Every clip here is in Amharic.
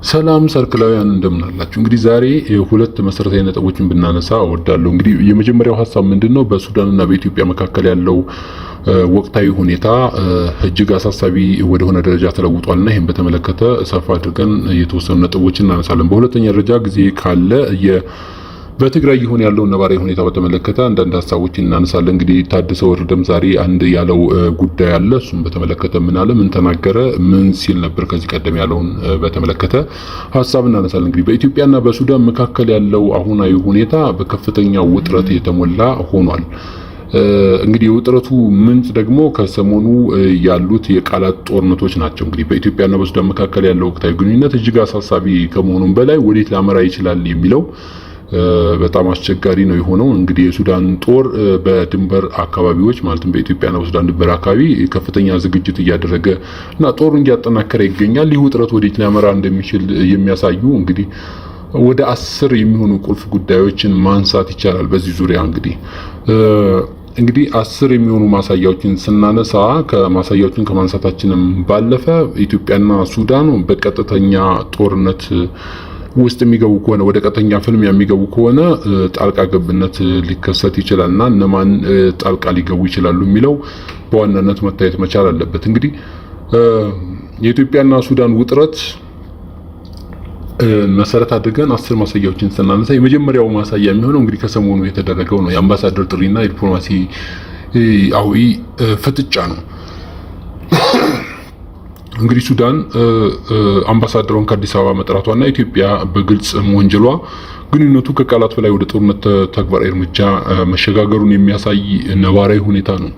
ሰላም ሰርክላውያን እንደምን አላችሁ? እንግዲህ ዛሬ ሁለት መሰረታዊ ነጥቦችን ብናነሳ እወዳለሁ። እንግዲህ የመጀመሪያው ሀሳብ ምንድነው? በሱዳንና በኢትዮጵያ መካከል ያለው ወቅታዊ ሁኔታ እጅግ አሳሳቢ ወደሆነ ደረጃ ተለውጧልና ይሄን በተመለከተ ሰፋ አድርገን የተወሰኑ ነጥቦችን እናነሳለን። በሁለተኛ ደረጃ ጊዜ ካለ በትግራይ ይሆን ያለው ነባራዊ ሁኔታ በተመለከተ አንዳንድ ሀሳቦችን እናነሳለን። እንግዲህ ታደሰ ወረደም ዛሬ አንድ ያለው ጉዳይ አለ። እሱም በተመለከተ ምን አለ፣ ምን ተናገረ፣ ምን ሲል ነበር ከዚህ ቀደም ያለውን በተመለከተ ሀሳብ እናነሳለን። እንግዲህ በኢትዮጵያና በሱዳን መካከል ያለው አሁናዊ ሁኔታ በከፍተኛ ውጥረት የተሞላ ሆኗል። እንግዲህ የውጥረቱ ምንጭ ደግሞ ከሰሞኑ ያሉት የቃላት ጦርነቶች ናቸው። እንግዲህ በኢትዮጵያና በሱዳን መካከል ያለው ወቅታዊ ግንኙነት እጅግ አሳሳቢ ከመሆኑም በላይ ወዴት ሊያመራ ይችላል የሚለው በጣም አስቸጋሪ ነው የሆነው። እንግዲህ የሱዳን ጦር በድንበር አካባቢዎች ማለትም በኢትዮጵያና በሱዳን ድንበር አካባቢ ከፍተኛ ዝግጅት እያደረገ እና ጦሩን እያጠናከረ ይገኛል። ይህ ውጥረት ወዴት ሊያመራ እንደሚችል የሚያሳዩ እንግዲህ ወደ 10 የሚሆኑ ቁልፍ ጉዳዮችን ማንሳት ይቻላል። በዚህ ዙሪያ እንግዲህ 10 የሚሆኑ ማሳያዎችን ስናነሳ ከማሳያዎችን ከማንሳታችንም ባለፈ ኢትዮጵያና ሱዳን በቀጥተኛ ጦርነት ውስጥ የሚገቡ ከሆነ ወደ ቀጥተኛ ፍልሚያ የሚገቡ ከሆነ ጣልቃ ገብነት ሊከሰት ይችላልና እነማን ጣልቃ ሊገቡ ይችላሉ የሚለው በዋናነት መታየት መቻል አለበት። እንግዲህ የኢትዮጵያና ሱዳን ውጥረት መሰረት አድርገን 10 ማሳያዎችን ስናነሳ የመጀመሪያው ማሳያ የሚሆነው እንግዲህ ከሰሞኑ የተደረገው ነው። የአምባሳደር ጥሪና የዲፕሎማሲያዊ ፍጥጫ ነው። እንግዲህ ሱዳን አምባሳደሩን ከአዲስ አበባ መጥራቷና ኢትዮጵያ በግልጽ መወንጀሏ ግንኙነቱ ከቃላት በላይ ወደ ጦርነት ተግባራዊ እርምጃ መሸጋገሩን የሚያሳይ ነባራዊ ሁኔታ ነው።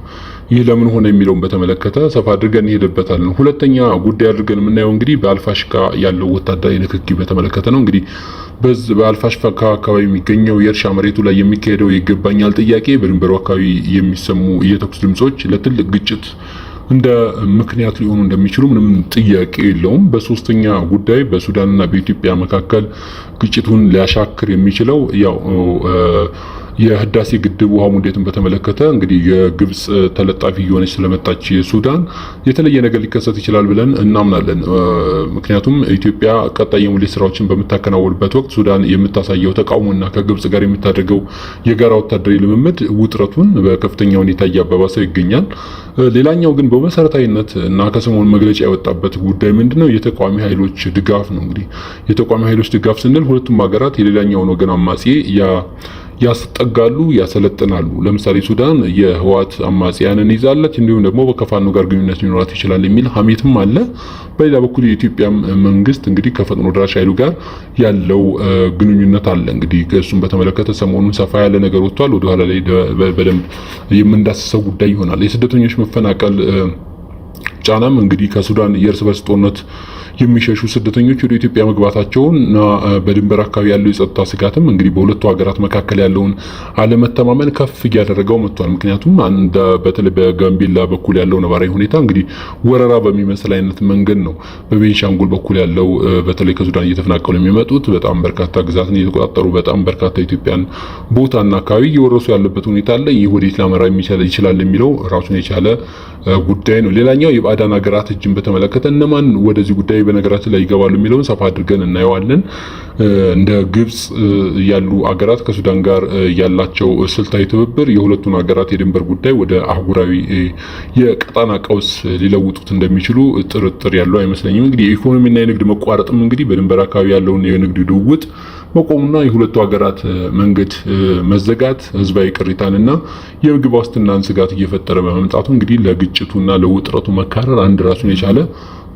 ይህ ለምን ሆነ የሚለውን በተመለከተ ሰፋ አድርገን እንሄድበታለን። ሁለተኛ ጉዳይ አድርገን የምናየው እንግዲህ በአልፋሽካ ያለው ወታደራዊ ንክኪ በተመለከተ ነው። እንግዲህ በአልፋሽካ አካባቢ የሚገኘው የእርሻ መሬቱ ላይ የሚካሄደው ይገባኛል ጥያቄ፣ በድንበሩ አካባቢ የሚሰሙ የተኩስ ድምጾች ለትልቅ ግጭት እንደ ምክንያት ሊሆኑ እንደሚችሉ ምንም ጥያቄ የለውም። በሶስተኛ ጉዳይ በሱዳንና በኢትዮጵያ መካከል ግጭቱን ሊያሻክር የሚችለው የህዳሴ ግድብ ውሃ ሙሌትን በተመለከተ እንግዲህ የግብጽ ተለጣፊ እየሆነች ስለመጣች የሱዳን የተለየ ነገር ሊከሰት ይችላል ብለን እናምናለን። ምክንያቱም ኢትዮጵያ ቀጣይ የሙሌት ስራዎችን በምታከናውንበት ወቅት ሱዳን የምታሳየው ተቃውሞና ከግብጽ ጋር የምታደርገው የጋራ ወታደራዊ ልምምድ ውጥረቱን በከፍተኛ ሁኔታ እያባባሰው ይገኛል። ሌላኛው ግን በመሰረታዊነት እና ከሰሞኑ መግለጫ የወጣበት ጉዳይ ምንድነው? የተቃዋሚ ኃይሎች ድጋፍ ነው። እንግዲህ የተቃዋሚ ኃይሎች ድጋፍ ስንል ሁለቱም ሀገራት የሌላኛውን ወገን አማጺ ያስጠጋሉ፣ ያሰለጥናሉ። ለምሳሌ ሱዳን የህወሓት አማጺያንን ይዛለች፣ እንዲሁም ደግሞ ከፋኖ ጋር ግንኙነት ሊኖራት ይችላል የሚል ሀሜትም አለ። በሌላ በኩል የኢትዮጵያ መንግስት እንግዲህ ከፈጥኖ ደራሽ ኃይሉ ጋር ያለው ግንኙነት አለ። እንግዲህ እሱን በተመለከተ ሰሞኑን ሰፋ ያለ ነገር ወጥቷል። ወደ ኋላ ላይ በደንብ የምንዳስሰው ጉዳይ ይሆናል። የስደተኞች መፈናቀል ጫናም እንግዲህ ከሱዳን የእርስ በርስ ጦርነት የሚሸሹ ስደተኞች ወደ ኢትዮጵያ መግባታቸውና በድንበር አካባቢ ያለው የጸጥታ ስጋትም እንግዲህ በሁለቱ ሀገራት መካከል ያለውን አለመተማመን ከፍ እያደረገው መጥቷል። ምክንያቱም በተለይ በጋምቤላ በኩል ያለው ነባራዊ ሁኔታ እንግዲህ ወረራ በሚመስል አይነት መንገድ ነው። በቤንሻንጉል በኩል ያለው በተለይ ከሱዳን እየተፈናቀሉ የሚመጡት በጣም በርካታ ግዛትን እየተቆጣጠሩ በጣም በርካታ ኢትዮጵያን ቦታና አካባቢ እየወረሱ ያለበት ሁኔታ አለ። ይህ ወዴት ሊያመራ ይችላል የሚለው ራሱን የቻለ ጉዳይ ነው። ሌላኛው የባዕዳን ሀገራት እጅን በተመለከተ እነማን ወደዚህ ጉዳይ በነገራችን ላይ ይገባሉ የሚለውን ሰፋ አድርገን እናየዋለን። እንደ ግብጽ ያሉ ሀገራት ከሱዳን ጋር ያላቸው ስልታዊ ትብብር የሁለቱን ሀገራት የድንበር ጉዳይ ወደ አህጉራዊ የቀጣና ቀውስ ሊለውጡት እንደሚችሉ ጥርጥር ያለው አይመስለኝም። እንግዲህ የኢኮኖሚና የንግድ መቋረጥም እንግዲህ በድንበር አካባቢ ያለውን የንግድ ልውውጥ መቆሙና የሁለቱ ሀገራት መንገድ መዘጋት ህዝባዊ ቅሬታንና የምግብ ዋስትናን ስጋት እየፈጠረ በመምጣቱ እንግዲህ ለግጭቱና ለውጥረቱ መካረር አንድ ራሱን የቻለ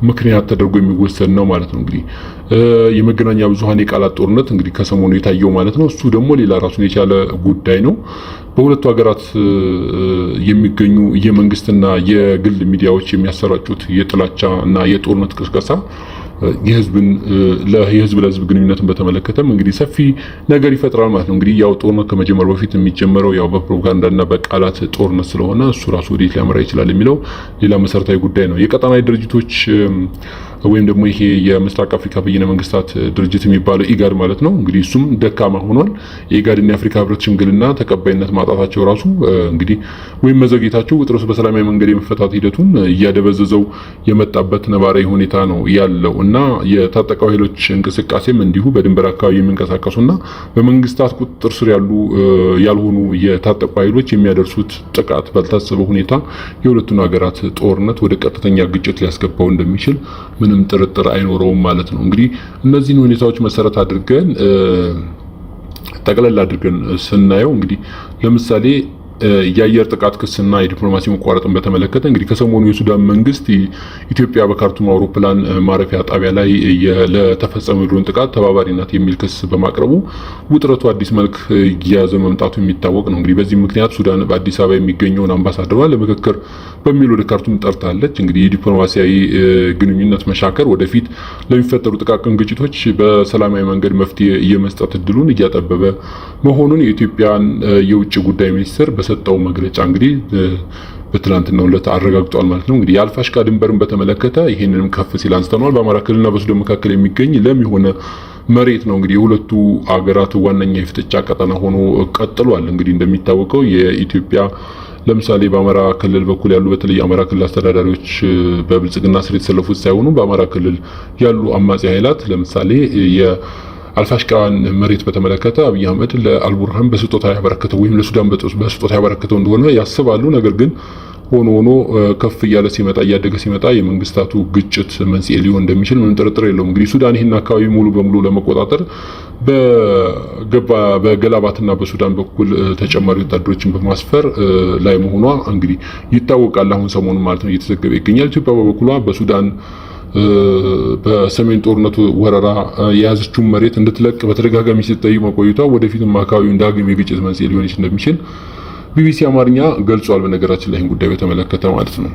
ምክንያት ተደርጎ የሚወሰድ ነው ማለት ነው። እንግዲህ የመገናኛ ብዙሃን የቃላት ጦርነት እንግዲህ ከሰሞኑ የታየው ማለት ነው። እሱ ደግሞ ሌላ ራሱን የቻለ ጉዳይ ነው። በሁለቱ ሀገራት የሚገኙ የመንግስትና የግል ሚዲያዎች የሚያሰራጩት የጥላቻ እና የጦርነት ቅስቀሳ የህዝብ ለህዝብ ግንኙነትን በተመለከተም እንግዲህ ሰፊ ነገር ይፈጥራል ማለት ነው። እንግዲህ ያው ጦርነት ከመጀመሩ በፊት የሚጀመረው ያው በፕሮፓጋንዳና በቃላት ጦርነት ስለሆነ እሱ ራሱ ወዴት ሊያመራ ይችላል የሚለው ሌላ መሰረታዊ ጉዳይ ነው። የቀጣናዊ ድርጅቶች ወይም ደግሞ ይሄ የምስራቅ አፍሪካ በይነ መንግስታት ድርጅት የሚባለው ኢጋድ ማለት ነው እንግዲህ እሱም ደካማ ሆኗል። የኢጋድና የአፍሪካ ህብረት ሽምግልና ተቀባይነት ማጣታቸው ራሱ እንግዲህ ወይም መዘግየታቸው ውጥረቱ በሰላማዊ መንገድ የመፈታት ሂደቱን እያደበዘዘው የመጣበት ነባራዊ ሁኔታ ነው ያለው እና የታጠቀው ኃይሎች እንቅስቃሴም እንዲሁ በድንበር አካባቢ የሚንቀሳቀሱና በመንግስታት ቁጥጥር ስር ያልሆኑ የታጠቁ ኃይሎች የሚያደርሱት ጥቃት ባልታሰበ ሁኔታ የሁለቱን ሀገራት ጦርነት ወደ ቀጥተኛ ግጭት ሊያስገባው እንደሚችል ምንም ጥርጥር አይኖረውም ማለት ነው። እንግዲህ እነዚህን ሁኔታዎች መሰረት አድርገን ጠቅለል አድርገን ስናየው እንግዲህ ለምሳሌ የአየር ጥቃት ክስና የዲፕሎማሲ መቋረጥን በተመለከተ እንግዲህ ከሰሞኑ የሱዳን መንግስት ኢትዮጵያ በካርቱም አውሮፕላን ማረፊያ ጣቢያ ላይ ለተፈጸመው ድሮን ጥቃት ተባባሪ ናት የሚል ክስ በማቅረቡ ውጥረቱ አዲስ መልክ እየያዘ መምጣቱ የሚታወቅ ነው። እንግዲህ በዚህ ምክንያት ሱዳን በአዲስ አበባ የሚገኘውን አምባሳደሯን ለምክክር በሚል ወደ ካርቱም ጠርታለች። እንግዲህ የዲፕሎማሲያዊ ግንኙነት መሻከር ወደፊት ለሚፈጠሩ ጥቃቅን ግጭቶች በሰላማዊ መንገድ መፍትሄ የመስጠት እድሉን እያጠበበ መሆኑን የኢትዮጵያን የውጭ ጉዳይ ሚኒስትር በሰጠው መግለጫ እንግዲህ በትላንትናው ዕለት አረጋግጧል ማለት ነው። እንግዲህ የአልፋሽቃ ድንበርን በተመለከተ ይሄንንም ከፍ ሲል አንስተናል። በአማራ ክልልና በሱዳን መካከል የሚገኝ ለም የሆነ መሬት ነው እንግዲህ የሁለቱ አገራት ዋነኛ የፍጥጫ ቀጠና ሆኖ ቀጥሏል። እንግዲህ እንደሚታወቀው የኢትዮጵያ ለምሳሌ በአማራ ክልል በኩል ያሉ በተለይ አማራ ክልል አስተዳዳሪዎች በብልጽግና ስር የተሰለፉት ሳይሆኑ በአማራ ክልል ያሉ አማጺ ኃይላት ለምሳሌ አልፋሽቃን መሬት በተመለከተ አብይ አህመድ ለአልቡርሃን በስጦታ ያበረከተው ወይም ለሱዳን በስጦታ ያበረከተው እንደሆነ ያስባሉ። ነገር ግን ሆኖ ከፍ እያለ ሲመጣ እያደገ ሲመጣ የመንግስታቱ ግጭት መንስኤ ሊሆን እንደሚችል ምንም ጥርጥር የለውም። እንግዲህ ሱዳን ይህን አካባቢ ሙሉ በሙሉ ለመቆጣጠር በገላባትና በሱዳን በኩል ተጨማሪ ወታደሮችን በማስፈር ላይ መሆኗ እንግዲህ ይታወቃል። አሁን ሰሞኑን ማለት ነው እየተዘገበ ይገኛል። ኢትዮጵያ በበኩሏ በሱዳን በሰሜን ጦርነቱ ወረራ የያዘችውን መሬት እንድትለቅ በተደጋጋሚ ስትጠይቅ መቆየቷ ወደፊትም አካባቢውን ዳግም የግጭት መንስኤ ሊሆን እንደሚችል ቢቢሲ አማርኛ ገልጿል። በነገራችን ላይ ጉዳይ በተመለከተ ማለት ነው።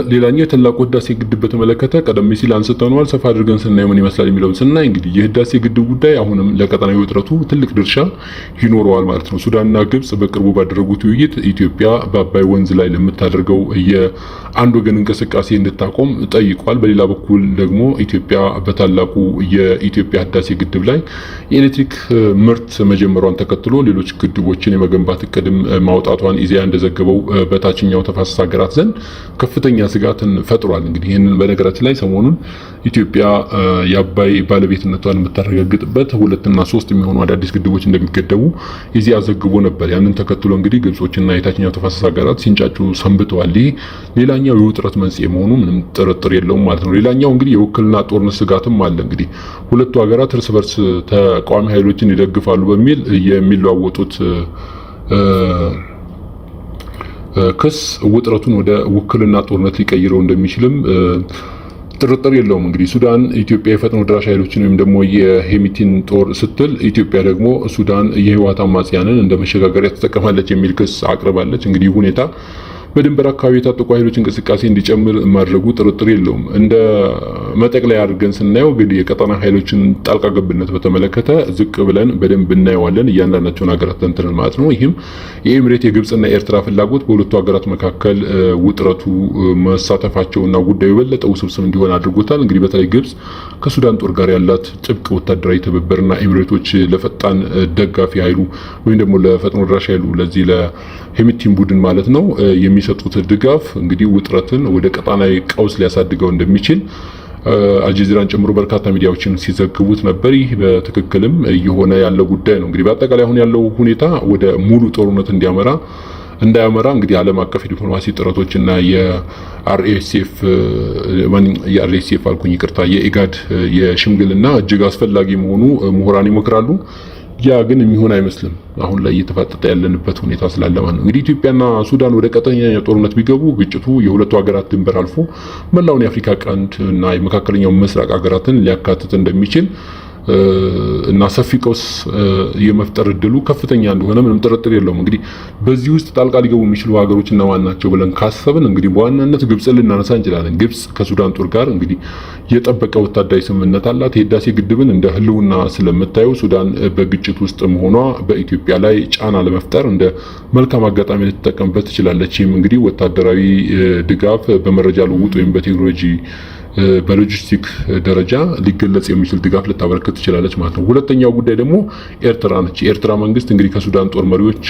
ሌላኛው የታላቁ ህዳሴ ግድብ በተመለከተ ቀደም ሲል አንስተነዋል። ሰፋ አድርገን ስናየው ምን ይመስላል የሚለውን ስናይ እንግዲህ የህዳሴ ግድብ ጉዳይ አሁንም ለቀጠናዊ ውጥረቱ ትልቅ ድርሻ ይኖረዋል ማለት ነው። ሱዳንና ግብጽ በቅርቡ ባደረጉት ውይይት ኢትዮጵያ በአባይ ወንዝ ላይ ለምታደርገው የአንድ ወገን እንቅስቃሴ እንድታቆም ጠይቋል። በሌላ በኩል ደግሞ ኢትዮጵያ በታላቁ የኢትዮጵያ ህዳሴ ግድብ ላይ የኤሌክትሪክ ምርት መጀመሯን ተከትሎ ሌሎች ግድቦችን የመገንባት እቅድም ማውጣቷን ኢዜአ እንደዘገበው በታችኛው ተፋሰስ ሀገራት ዘንድ ከፍተኛ ስጋትን ፈጥሯል። እንግዲህ ይህንን በነገራችን ላይ ሰሞኑን ኢትዮጵያ የአባይ ባለቤትነቷን የምታረጋግጥበት 2 እና 3 የሚሆኑ አዳዲስ ግድቦች እንደሚገደቡ ኢዜአ ዘግቦ ነበር። ያንን ተከትሎ እንግዲህ ግብጾችና የታችኛው ተፋሰስ ሀገራት ሲንጫጩ ሰንብተዋል። ይህ ሌላኛው የውጥረት መንስኤ መሆኑ ምንም ጥርጥር የለውም ማለት ነው። ሌላኛው እንግዲህ የውክልና ጦርነት ስጋትም አለ። እንግዲህ ሁለቱ ሀገራት እርስ በርስ ተቃዋሚ ኃይሎችን ይደግፋሉ በሚል የሚለዋወጡት ክስ ውጥረቱን ወደ ውክልና ጦርነት ሊቀይረው እንደሚችልም ጥርጥር የለውም። እንግዲህ ሱዳን ኢትዮጵያ የፈጥኖ ደራሽ ኃይሎችን ወይም ደግሞ የሄሚቲን ጦር ስትል ኢትዮጵያ ደግሞ ሱዳን የህወሓት አማጽያንን እንደ መሸጋገሪያ ተጠቀማለች የሚል ክስ አቅርባለች። እንግዲህ ሁኔታ በድንበር አካባቢ የታጠቁ ኃይሎች እንቅስቃሴ እንዲጨምር ማድረጉ ጥርጥር የለውም። እንደ መጠቅለያ አድርገን ስናየው እንግዲህ የቀጠና ኃይሎችን ጣልቃ ገብነት በተመለከተ ዝቅ ብለን በደንብ እናየዋለን፣ እያንዳንዳቸውን ሀገራት ተንትነን ማለት ነው። ይህም የኤምሬት የግብጽና የኤርትራ ፍላጎት በሁለቱ ሀገራት መካከል ውጥረቱ መሳተፋቸውና ጉዳዩ የበለጠ ውስብስብ እንዲሆን አድርጎታል። እንግዲህ በተለይ ግብጽ ከሱዳን ጦር ጋር ያላት ጥብቅ ወታደራዊ ትብብርና ኤምሬቶች ለፈጣን ደጋፊ ኃይሉ ወይም ደግሞ ለፈጥኖ ደራሽ ኃይሉ ለዚህ ለሄሚቲን ቡድን ማለት ነው የሚሰጡት ድጋፍ እንግዲህ ውጥረትን ወደ ቀጣናዊ ቀውስ ሊያሳድገው እንደሚችል አልጀዚራን ጨምሮ በርካታ ሚዲያዎችን ሲዘግቡት ነበር። ይህ በትክክልም እየሆነ ያለው ጉዳይ ነው። እንግዲህ በአጠቃላይ አሁን ያለው ሁኔታ ወደ ሙሉ ጦርነት እንዳያመራ እንግዲህ ዓለም አቀፍ ዲፕሎማሲ ጥረቶችና የአርኤስኤፍ አልኩኝ ይቅርታ የኢጋድ የሽምግልና እጅግ አስፈላጊ መሆኑ ምሁራን ይመክራሉ። ያ ግን የሚሆን አይመስልም። አሁን ላይ እየተፋጠጠ ያለንበት ሁኔታ ስላለ ማለት ነው። እንግዲህ ኢትዮጵያና ሱዳን ወደ ቀጠናዊ ጦርነት ቢገቡ ግጭቱ የሁለቱ ሀገራት ድንበር አልፎ መላውን የአፍሪካ ቀንድ እና የመካከለኛው ምስራቅ ሀገራትን ሊያካትት እንደሚችል እና ሰፊ ቀውስ የመፍጠር እድሉ ከፍተኛ እንደሆነ ምንም ጥርጥር የለውም። እንግዲህ በዚህ ውስጥ ጣልቃ ሊገቡ የሚችሉ ሀገሮች እነማን ናቸው ብለን ካሰብን እንግዲህ በዋናነት ግብጽን ልናነሳ እንችላለን። ግብጽ ከሱዳን ጦር ጋር እንግዲህ የጠበቀ ወታደራዊ ስምምነት አላት። የህዳሴ ግድብን እንደ ህልውና ስለምታየው ሱዳን በግጭት ውስጥ መሆኗ በኢትዮጵያ ላይ ጫና ለመፍጠር እንደ መልካም አጋጣሚ ልትጠቀምበት ትችላለች። ይህም እንግዲህ ወታደራዊ ድጋፍ በመረጃ ልውውጥ ወይም በቴክኖሎጂ በሎጂስቲክ ደረጃ ሊገለጽ የሚችል ድጋፍ ልታበረክት ትችላለች ማለት ነው። ሁለተኛው ጉዳይ ደግሞ ኤርትራ ነች። የኤርትራ መንግስት እንግዲህ ከሱዳን ጦር መሪዎች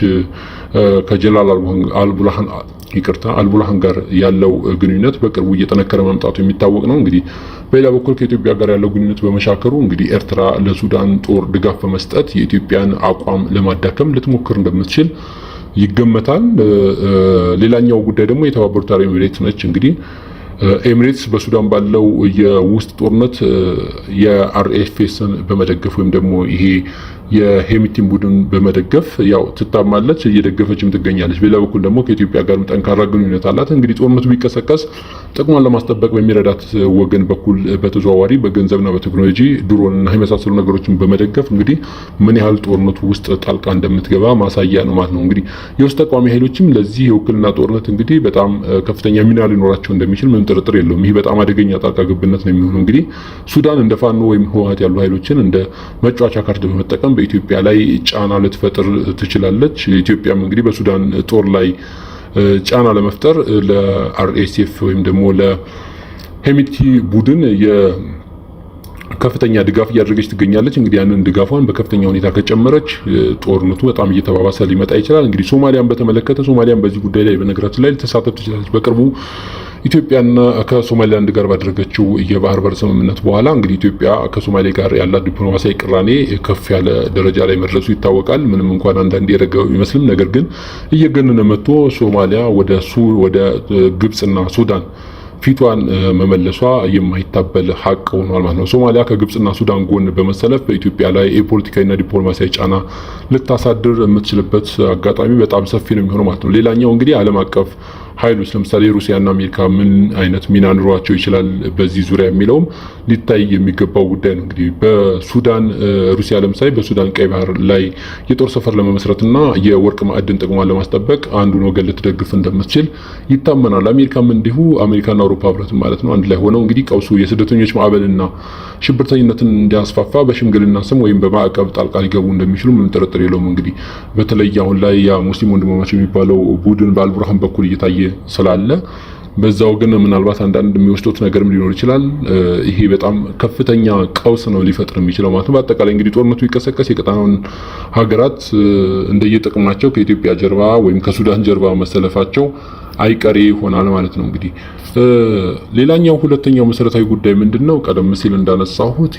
ከጀነራል አልቡርሃን ጋር ያለው ግንኙነት በቅርቡ እየጠነከረ መምጣቱ የሚታወቅ ነው። እንግዲህ በሌላ በኩል ከኢትዮጵያ ጋር ያለው ግንኙነት በመሻከሩ እንግዲህ ኤርትራ ለሱዳን ጦር ድጋፍ በመስጠት የኢትዮጵያን አቋም ለማዳከም ልትሞክር እንደምትችል ይገመታል። ሌላኛው ጉዳይ ደግሞ የተባበሩት አረብ ኤሚሬትስ ነች። እንግዲህ ኤሚሬትስ በሱዳን ባለው የውስጥ ጦርነት የአርኤስኤፍን በመደገፍ ወይም ደግሞ ይሄ የሄሚቲን ቡድን በመደገፍ ያው ትታማለች፣ እየደገፈችም ትገኛለች። በሌላ በኩል ደግሞ ከኢትዮጵያ ጋር ጠንካራ ግንኙነት አላት። እንግዲህ ጦርነቱ ቢቀሰቀስ ጥቅሟን ለማስጠበቅ በሚረዳት ወገን በኩል በተዘዋዋሪ በገንዘብና በቴክኖሎጂ ድሮንና የመሳሰሉ ነገሮችን በመደገፍ እንግዲህ ምን ያህል ጦርነቱ ውስጥ ጣልቃ እንደምትገባ ማሳያ ነው ማለት ነው። እንግዲህ የውስጥ ተቃዋሚ ኃይሎችም ለዚህ የውክልና ጦርነት እንግዲህ በጣም ከፍተኛ ሚና ሊኖራቸው እንደሚችል ምንም ጥርጥር የለውም። ይህ በጣም አደገኛ ጣልቃ ገብነት ነው የሚሆነው። እንግዲህ ሱዳን እንደ ፋኖ ወይም ህወሓት ያሉ ኃይሎችን እንደ መጫወቻ ካርድ በመጠቀም በኢትዮጵያ ላይ ጫና ልትፈጥር ትችላለች። ኢትዮጵያም እንግዲህ በሱዳን ጦር ላይ ጫና ለመፍጠር ለአርኤስኤፍ ወይም ደግሞ ለሄሚቲ ቡድን ከፍተኛ ድጋፍ እያደረገች ትገኛለች። እንግዲህ ያንን ድጋፏን በከፍተኛ ሁኔታ ከጨመረች ጦርነቱ በጣም እየተባባሰ ሊመጣ ይችላል። እንግዲህ ሶማሊያን በተመለከተ ሶማሊያን በዚህ ጉዳይ ላይ በነገራችን ላይ ልትሳተፍ ትችላለች። በቅርቡ ኢትዮጵያና ከሶማሊላንድ ጋር ባደረገችው የባህር በር ስምምነት በኋላ እንግዲህ ኢትዮጵያ ከሶማሌ ጋር ያላት ዲፕሎማሲያዊ ቅራኔ ከፍ ያለ ደረጃ ላይ መድረሱ ይታወቃል። ምንም እንኳን አንዳንድ የረገው ይመስልም፣ ነገር ግን እየገነነ መጥቶ ሶማሊያ ወደ ግብጽና ሱዳን ፊቷን መመለሷ የማይታበል ሀቅ ሆኗል ማለት ነው። ሶማሊያ ከግብጽና ሱዳን ጎን በመሰለፍ በኢትዮጵያ ላይ የፖለቲካዊና ዲፕሎማሲያዊ ጫና ልታሳድር የምትችልበት አጋጣሚ በጣም ሰፊ ነው የሚሆነው ማለት ነው። ሌላኛው እንግዲህ ዓለም አቀፍ ኃይሎች ለምሳሌ ሩሲያና አሜሪካ ምን አይነት ሚና ኑሯቸው ይችላል በዚህ ዙሪያ የሚለውም ሊታይ የሚገባው ጉዳይ ነው። እንግዲህ በሱዳን ሩሲያ ለምሳሌ በሱዳን ቀይ ባህር ላይ የጦር ሰፈር ለመመስረትና የወርቅ ማዕድን ጥቅሟን ለማስጠበቅ አንዱን ወገን ልትደግፍ እንደምትችል ይታመናል። አሜሪካም እንዲሁ አሜሪካና አውሮፓ ህብረት ማለት ነው አንድ ላይ ሆነው እንግዲህ ቀውሱ የስደተኞች ማዕበልና ሽብርተኝነትን እንዲያስፋፋ በሽምግልና ስም ወይም በማዕቀብ ጣልቃ ሊገቡ እንደሚችሉ ምንም ጥርጥር የለውም። እንግዲህ በተለይ አሁን ላይ ያ ሙስሊም ወንድማማች የሚባለው ቡድን በአልቡርሃን በኩል እየታየ ስላለ በዛው ግን ምናልባት አንዳንድ የሚወስዱት ነገርም ሊኖር ይችላል። ይሄ በጣም ከፍተኛ ቀውስ ነው ሊፈጥር የሚችለው ማለት ነው። በአጠቃላይ እንግዲህ ጦርነቱ ይቀሰቀስ የቀጣናውን ሀገራት እንደየጥቅማቸው ከኢትዮጵያ ጀርባ ወይም ከሱዳን ጀርባ መሰለፋቸው አይቀሬ ይሆናል ማለት ነው። እንግዲህ ሌላኛው ሁለተኛው መሰረታዊ ጉዳይ ምንድነው? ቀደም ሲል እንዳነሳሁት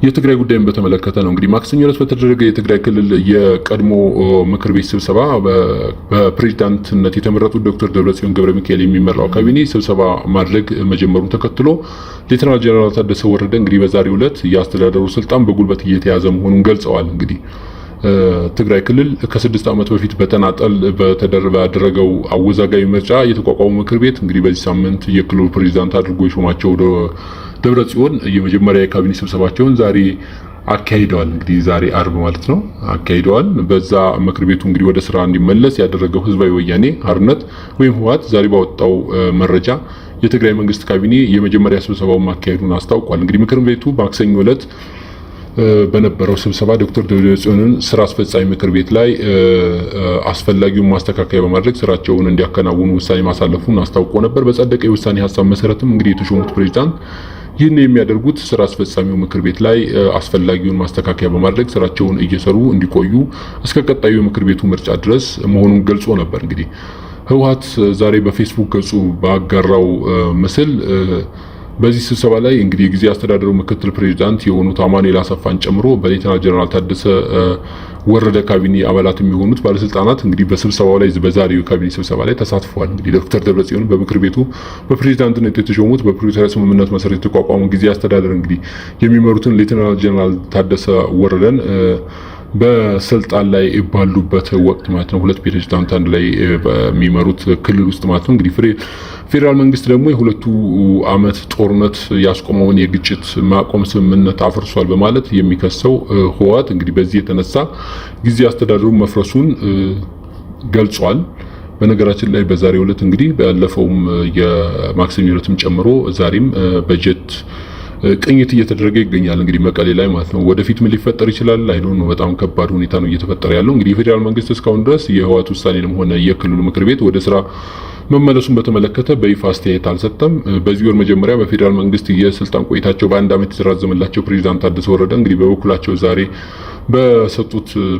የትግራይ ጉዳይን በተመለከተ ነው። እንግዲህ ማክሰኞ ዕለት በተደረገ የትግራይ ክልል የቀድሞ ምክር ቤት ስብሰባ በፕሬዝዳንትነት የተመረጡት ዶክተር ደብረጽዮን ገብረ ሚካኤል የሚመራው ካቢኔ ስብሰባ ማድረግ መጀመሩን ተከትሎ ሌተናል ጄኔራል ታደሰ ወረደ እንግዲህ በዛሬው ዕለት የአስተዳደሩ ስልጣን በጉልበት እየተያዘ መሆኑን ገልጸዋል። እንግዲህ ትግራይ ክልል ከ6 ዓመት በፊት በተናጠል ባደረገው አወዛጋቢ ምርጫ የተቋቋመው ምክር ቤት እንግዲህ በዚህ ሳምንት የክልሉ ፕሬዝዳንት አድርጎ የሾማቸው ደብረጽዮን የመጀመሪያ የካቢኔ ስብሰባቸውን ዛሬ አካሂደዋል። እንግዲህ ዛሬ አርብ ማለት ነው አካሂደዋል። በዛ ምክር ቤቱ እንግዲህ ወደ ስራ እንዲመለስ ያደረገው ህዝባዊ ወያኔ ሓርነት ወይም ህወሓት ዛሬ ባወጣው መረጃ የትግራይ መንግስት ካቢኔ የመጀመሪያ ስብሰባውን ማካሄዱን አስታውቋል። እንግዲህ ምክር ቤቱ ማክሰኞ ዕለት በነበረው ስብሰባ ዶክተር ደብረጽዮንን ስራ አስፈጻሚ ምክር ቤት ላይ አስፈላጊውን ማስተካከያ በማድረግ ስራቸውን እንዲያከናውኑ ውሳኔ ማሳለፉን አስታውቆ ነበር። በጸደቀ የውሳኔ ሀሳብ መሰረትም እንግዲህ የተሾሙት ፕሬዝዳንት ይህን የሚያደርጉት ስራ አስፈጻሚው ምክር ቤት ላይ አስፈላጊውን ማስተካከያ በማድረግ ስራቸውን እየሰሩ እንዲቆዩ እስከ ቀጣዩ ምክር ቤቱ ምርጫ ድረስ መሆኑን ገልጾ ነበር። እንግዲህ ህወሓት ዛሬ በፌስቡክ ገጹ ባጋራው ምስል በዚህ ስብሰባ ላይ እንግዲህ የጊዜ አስተዳደሩ ምክትል ፕሬዝዳንት የሆኑት አማኑኤል አሰፋን ጨምሮ በሌተናል ጀነራል ታደሰ ወረደ ካቢኔ አባላት የሚሆኑት ባለስልጣናት እንግዲህ በስብሰባው ላይ በዛሬው ካቢኔ ስብሰባ ላይ ተሳትፈዋል። እንግዲህ ዶክተር ደብረጽዮን በምክር ቤቱ በፕሬዝዳንትነት የተሾሙት በፕሪቶሪያ ስምምነት መሰረት የተቋቋመው ጊዜ አስተዳደር እንግዲህ የሚመሩትን ሌተናል ጀነራል ታደሰ ወረደን በስልጣን ላይ ባሉበት ወቅት ማለት ነው ሁለት ፕሬዝዳንት አንድ ላይ በሚመሩት ክልል ውስጥ ማለት ነው እንግዲህ ፌዴራል መንግስት ደግሞ የሁለቱ ዓመት ጦርነት ያስቆመውን የግጭት ማቆም ስምምነት አፍርሷል በማለት የሚከሰው ህወሓት እንግዲህ በዚህ የተነሳ ጊዜ አስተዳደሩ መፍረሱን ገልጿል። በነገራችን ላይ በዛሬው ዕለት እንግዲህ ባለፈውም የማክሰኞ ዕለትም ጨምሮ ዛሬም በጀት ቅኝት እየተደረገ ይገኛል እንግዲህ መቀሌ ላይ ማለት ነው። ወደፊት ምን ሊፈጠር ይችላል አይዶን ነው። በጣም ከባድ ሁኔታ ነው እየተፈጠረ ያለው። እንግዲህ የፌዴራል መንግስት እስካሁን ድረስ የህወሓት ውሳኔንም ሆነ የክልሉ ምክር ቤት ወደ ስራ መመለሱን በተመለከተ በይፋ አስተያየት አልሰጠም። በዚህ ወር መጀመሪያ በፌዴራል መንግስት የስልጣን ቆይታቸው በአንድ ዓመት የተራዘመላቸው ፕሬዝዳንት ታደሰ ወረደ እንግዲህ በበኩላቸው ዛሬ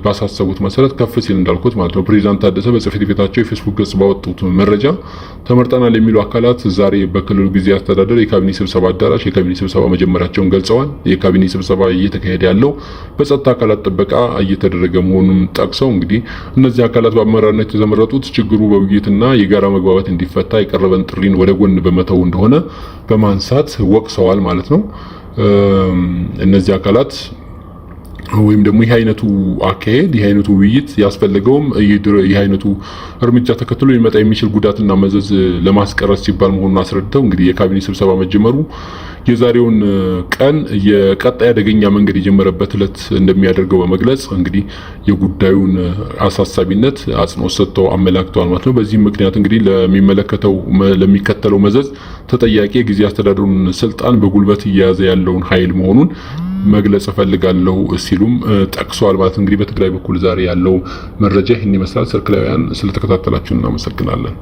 ባሳሰቡት መሰረት ከፍ ሲል እንዳልኩት ማለት ነው ፕሬዝዳንት ታደሰ በጽሕፈት ቤታቸው የፌስቡክ ገጽ ባወጡት መረጃ ተመርጠናል የሚሉ አካላት ዛሬ በክልሉ ጊዜያዊ አስተዳደር የካቢኔ ስብሰባ አዳራሽ የካቢኔ ስብሰባ መጀመራቸውን ገልጸዋል። የካቢኔ ስብሰባ እየተካሄደ ያለው በጸጥታ አካላት ጥበቃ እየተደረገ መሆኑን ጠቅሰው እንግዲህ እነዚህ አካላት በአመራርነት የተመረጡት ችግሩ በውይይትና የጋራ መግባባት እንዲፈታ የቀረበን ጥሪን ወደ ጎን በመተው እንደሆነ በማንሳት ወቅሰዋል ማለት ነው። እነዚህ አካላት ወይም ደግሞ ይህ አይነቱ አካሄድ ይህ አይነቱ ውይይት ያስፈልገውም ይህ አይነቱ እርምጃ ተከትሎ ሊመጣ የሚችል ጉዳትና መዘዝ ለማስቀረት ሲባል መሆኑን አስረድተው እንግዲህ የካቢኔ ስብሰባ መጀመሩ የዛሬውን ቀን የቀጣይ አደገኛ መንገድ የጀመረበት ዕለት እንደሚያደርገው በመግለጽ እንግዲህ የጉዳዩን አሳሳቢነት አጽንኦት ሰጥተው አመላክተዋል ማለት ነው። በዚህም ምክንያት እንግዲህ ለሚከተለው መዘዝ ተጠያቂ የጊዜ አስተዳደሩን ስልጣን በጉልበት እየያዘ ያለውን ኃይል መሆኑን መግለጽ እፈልጋለሁ ሲሉም ጠቅሰዋል ማለት እንግዲህ በትግራይ በኩል ዛሬ ያለው መረጃ ይህን ይመስላል። ሰርክላውያን ስለተከታተላችሁ እናመሰግናለን።